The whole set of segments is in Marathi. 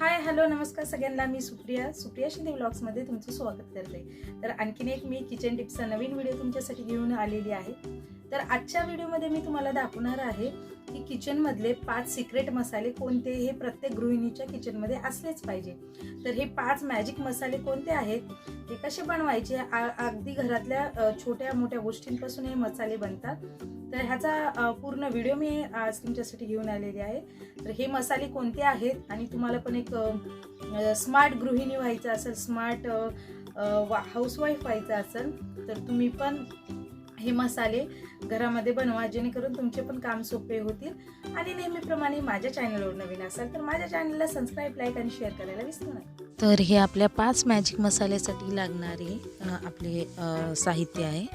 हाय हॅलो नमस्कार सगळ्यांना. मी सुप्रिया शिंदे व्लॉग्समध्ये तुमचं स्वागत करते. तर आणखीन एक मी किचन टिप्सचा नवीन व्हिडिओ तुमच्यासाठी घेऊन आलेली आहे. तर आजच्या व्हिडिओमध्ये मी तुम्हाला दाखवणार आहे की किचनमधले 5 सिक्रेट मसाले कोणते, हे प्रत्येक गृहिणीच्या किचनमध्ये असलेच पाहिजे. तर हे 5 मॅजिक मसाले कोणते आहेत, ते कसे बनवायचे, अगदी घरातल्या छोट्या मोठ्या गोष्टींपासून हे मसाले बनतात. तर ह्याचा पूर्ण व्हिडिओ मी आज तुमच्यासाठी घेऊन आलेली आहे. तर हे मसाले कोणते आहेत आणि तुम्हाला पण एक स्मार्ट गृहिणी व्हायचं असेल, स्मार्ट हाऊसवाईफ व्हायचं असेल, तर तुम्ही पण हे मसाले घरामध्ये बनवा, जेणेकरून तुमचे पण काम सोपे होतील. आणि नेहमीप्रमाणे माझ्या चॅनलवर नवीन असाल तर माझ्या चॅनलला सबस्क्राईब, लाईक आणि शेअर करायला विसरू नका. तर हे आपल्या 5 मॅजिक मसाल्यासाठी लागणारे आपले साहित्य आहे.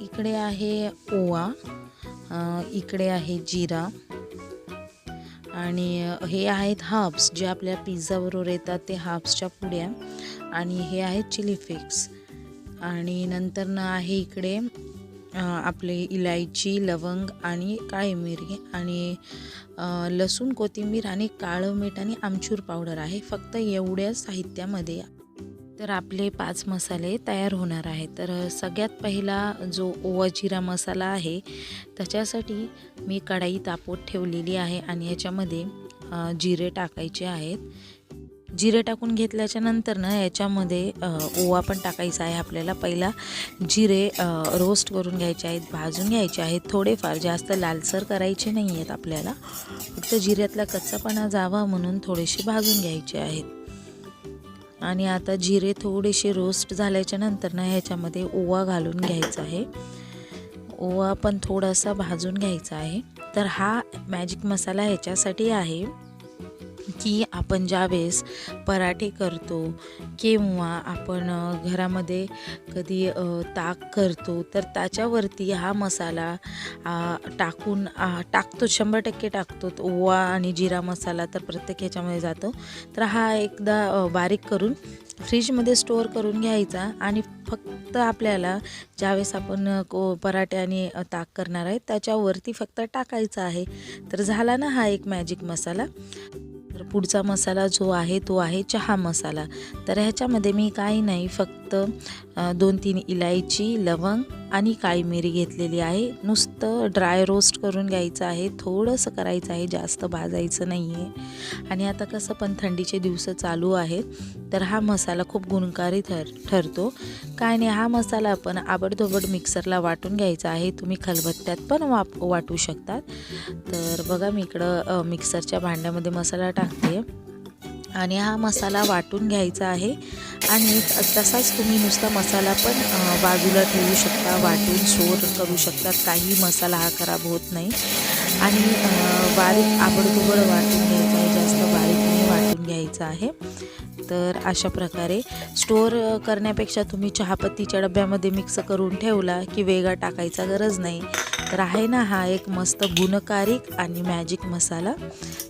इकडे आहे ओवा, इकडे आहे जिरा, आणि हे आहेत हर्ब्स जे आपल्या पिझ्झाबरोबर येतात, ते हर्ब्सच्या पुड्या, आणि हे आहेत चिली फ्लेक्स, आणि नंतर आहे इकडे आपले इलायची, लवंग आणि काळी मिरी, आणि लसूण, कोथिंबीर आणि काळं मीठ आणि आमचूर पावडर आहे. फक्त एवढ्या साहित्यामध्ये तर आपले 5 मसाले तयार होणार आहेत. तर सगळ्यात पहिला जो ओवा जिरा मसाला आहे, त्याच्यासाठी मी कढई तापवत ठेवलेली आहे आणि याच्यामध्ये जिरे टाकायचे आहेत. जिरे टाकून घेतल्याच्या नंतर ना याच्यामध्ये ओवा पण टाकायचा आहे आपल्याला. पहिला जिरे रोस्ट करून घ्यायचे आहेत, भाजून घ्यायचे आहेत. थोडेफार, जास्त लालसर करायचे नाही आहेत आपल्याला, फक्त जिऱ्यातला कच्चापणा जावा म्हणून थोडेसे भाजून घ्यायचे आहेत. आणि आता जिरे थोडेसे रोस्ट झाल्याच्या नंतर ना ह्याच्यामध्ये ओवा घालून घ्यायचा आहे. ओवा पण थोडासा भाजून घ्यायचा आहे. तर हा मॅजिक मसाला ह्याच्यासाठी आहे की आपण ज्यावेळेस पराठे करतो किंवा आपण घरामध्ये कधी ताक करतो, तर त्याच्यावरती हा मसाला टाकतो, 100% टाकतो. ओवा आणि जिरा मसाला तर प्रत्येक ह्याच्यामध्ये जातो. तर हा एकदा बारीक करून फ्रीजमध्ये स्टोअर करून घ्यायचा, आणि फक्त आपल्याला ज्यावेळेस आपण पराठे आणि ताक करणार आहे त्याच्यावरती फक्त टाकायचा आहे. तर झाला ना हा एक मॅजिक मसाला. तर पुढचा मसाला जो आहे तो आहे चहा मसाला. तर ह्याच्यामध्ये मी काही नाही, फक्त 2-3 इलायची, लवंग आणि काळी मिरी घेतलेली आहे. नुसतं ड्राय रोस्ट करून घ्यायचं आहे, थोडंसं करायचं आहे, जास्त भाजायचं नाही आहे. आणि आता कसं पण थंडीचे दिवस चालू आहेत, तर हा मसाला खूप गुणकारी ठरतो. काय नाही, हा मसाला आपण आबडधोबड मिक्सरला वाटून घ्यायचा आहे. तुम्ही खलबत्त्यात पण वाटू शकतात. तर बघा, मी इकडं मिक्सरच्या भांड्यामध्ये मसाला टाकते आणि हा मसाला वाटून घ्यायचा आहे. आणि तसाच तुम्ही नुसता मसाला पण बाजूला ठेवू शकता, वाटून स्टोअर करू शकतात. काही मसाला हा खराब होत नाही. आणि बारीक आबडधोबड वाटून घ्यायचा आहे, जास्त बारीक नाही वाटून घ्यायचं आहे. तर अशा प्रकारे स्टोअर करण्यापेक्षा तुम्ही चहापत्तीच्या डब्यामध्ये मिक्स करून ठेवला की वेगळा टाकायचा गरज नाही. तर आहे ना हा एक मस्त गुणकारी आणि मॅजिक मसाला.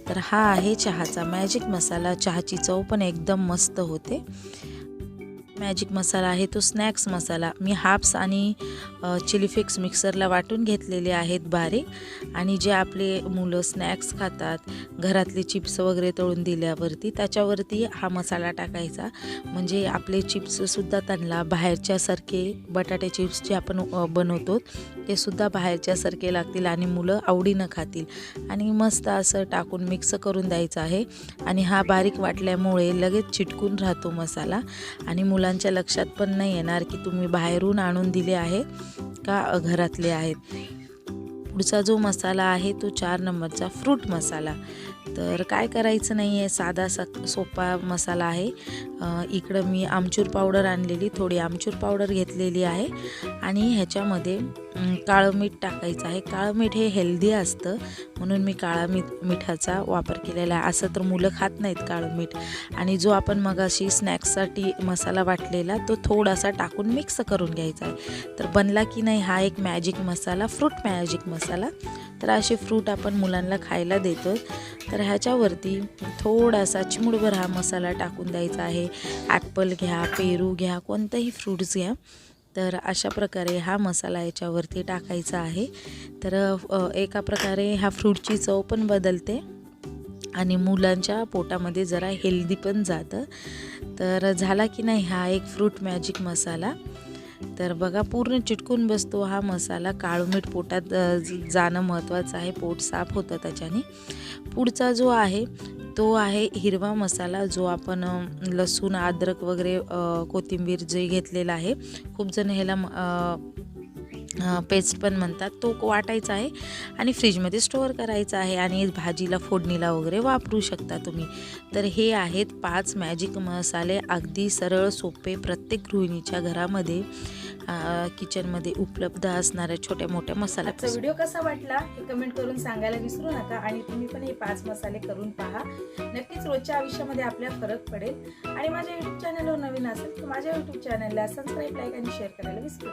तर हा आहे चहाचा मॅजिक मसाला. चहाची चव पण एकदम मस्त होते. मॅजिक मसाला आहे तो स्नॅक्स मसाला. मी हर्ब्स आणि चिली फ्लेक्स मिक्सरला वाटून घेतलेले आहेत बारीक. आणि जे आपले मुलं स्नॅक्स खातात, घरातले चिप्स वगैरे तळून दिल्यावरती त्याच्यावरती हा मसाला टाकायचा. म्हणजे आपले चिप्ससुद्धा त्यांना बाहेरच्यासारखे, बटाटे चिप्स जे आपण बनवतो ते सुद्धा बाहेरच्यासारखे लागतील आणि मुलं आवडीनं खातील. आणि मस्त असं टाकून मिक्स करून द्यायचं आहे. आणि हा बारीक वाटल्यामुळे लगेच चिटकून राहतो मसाला, आणि मुलांच्या लक्षात पण नाही येणार की तुम्ही बाहेरून आणून दिले आहेत का घरातले आहेत. पुढचा जो मसाला आहे तो 4 नंबरचा फ्रूट मसाला. तर काय करायचं नाही आहे, साधा सोपा मसाला आहे. इकडं मी आमचूर पावडर आणलेली, थोडी आमचूर पावडर घेतलेली आहे. आणि ह्याच्यामध्ये काळं मीठ टाकायचं आहे. काळं मीठ हे हेल्दी असतं म्हणून मी काळा मिठाचा वापर केलेला आहे. असं तर मुलं खात नाहीत काळं मीठ. आणि जो आपण मगाशी स्नॅक्ससाठी मसाला वाटलेला तो थोडासा टाकून मिक्स करून घ्यायचा आहे. तर बनला की नाही हा एक मॅजिक मसाला, फ्रूट मॅजिक मसाला. तर असे फ्रूट आपण मुलांना खायला देतो. तर ह्याच्यावरती थोडासा चिमूटभर हा मसाला टाकून द्यायचा आहे. ॲपल घ्या, पेरू घ्या, कोणतंही फ्रूट्स घ्या. तर अशा प्रकारे हा मसाला याच्यावरती टाकायचा आहे. तर एका प्रकारे ह्या फ्रूटची चव पण बदलते आणि मुलांच्या पोटामध्ये जरा हेल्दी पण जातं. तर झाला की नाही हा एक फ्रूट मॅजिक मसाला. तर बघा पूर्ण चिटकून बसतो हा मसाला. काळं मीठ पोटात जाणं महत्त्वाचं आहे, पोट साफ होतं त्याच्याने. पुढचा जो आहे तो आहे हिरवा मसाला, जो आपण लसूण अद्रक वगैरे कोथिंबीर जे घेतलेला आहे, खूप जण ह्याला पेस्ट पण म्हणतात, तो वाटायचा आहे आणि फ्रीजमध्ये स्टोअर करायचा आहे आणि भाजीला फोडणीला वगैरे वापरू शकता तुम्ही. तर हे आहेत 5 मॅजिक मसाले, अगदी सरळ सोपे, प्रत्येक गृहिणीच्या घरामध्ये किचनमध्ये उपलब्ध असणाऱ्या छोट्या मोठ्या मसाला. आजचा व्हिडिओ कसा वाटला हे कमेंट करून सांगायला विसरू नका आणि तुम्ही पण हे 5 मसाले करून पहा. नक्कीच रोजच्या आयुष्यामध्ये आपल्या फरक पडेल. आणि माझ्या YouTube चॅनलवर नवीन असेल तर माझ्या YouTube चॅनलला सबस्क्राईब, लाईक आणि शेअर करायला विसरू नका.